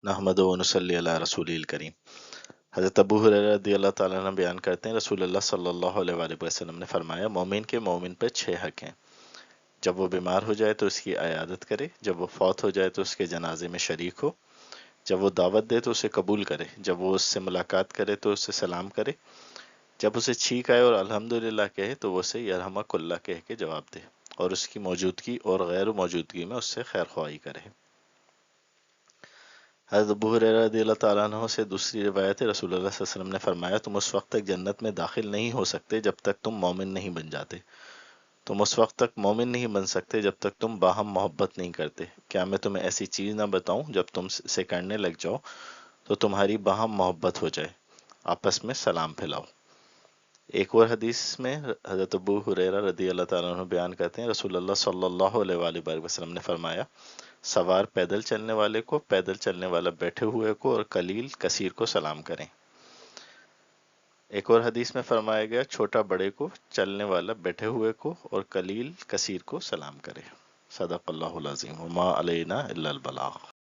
نحمدہ و نصلی علی رسول الکریم۔ حضرت ابو ہریرہ رضی اللہ تعالیٰ عنہ بیان کرتے ہیں رسول اللہ صلی اللہ علیہ وآلہ وسلم نے فرمایا مومن کے مومن پر 6 حق ہیں۔ جب وہ بیمار ہو جائے تو اس کی عیادت کرے، جب وہ فوت ہو جائے تو اس کے جنازے میں شریک ہو، جب وہ دعوت دے تو اسے قبول کرے، جب وہ اس سے ملاقات کرے تو اسے سلام کرے، جب اسے چھینک آئے اور الحمدللہ کہے تو وہ اسے یرحمک اللہ کہہ کے جواب دے، اور اس کی موجودگی اور غیر موجودگی میں اس سے خیر خواہی کرے۔ حضرت ابو ہریرہ رضی اللہ تعالیٰ عنہ سے دوسری روایت ہے، رسول اللہ صلی اللہ علیہ وسلم نے فرمایا تم اس وقت تک جنت میں داخل نہیں ہو سکتے جب تک تم مومن نہیں بن جاتے، تم اس وقت تک مومن نہیں بن سکتے جب تک تم باہم محبت نہیں کرتے۔ کیا میں تمہیں ایسی چیز نہ بتاؤں جب تم سے کرنے لگ جاؤ تو تمہاری باہم محبت ہو جائے، آپس میں سلام پھیلاؤ۔ ایک اور حدیث میں حضرت ابو ہریرہ رضی اللہ تعالیٰ عنہ بیان کرتے ہیں رسول اللہ صلی اللہ علیہ وآلہ وسلم نے فرمایا سوار پیدل چلنے والے کو، پیدل چلنے والا بیٹھے ہوئے کو اور قلیل کثیر کو سلام کریں۔ ایک اور حدیث میں فرمایا گیا چھوٹا بڑے کو، چلنے والا بیٹھے ہوئے کو اور قلیل کثیر کو سلام کرے۔ صدق اللہ العظیم وما علینا الا البلاغ۔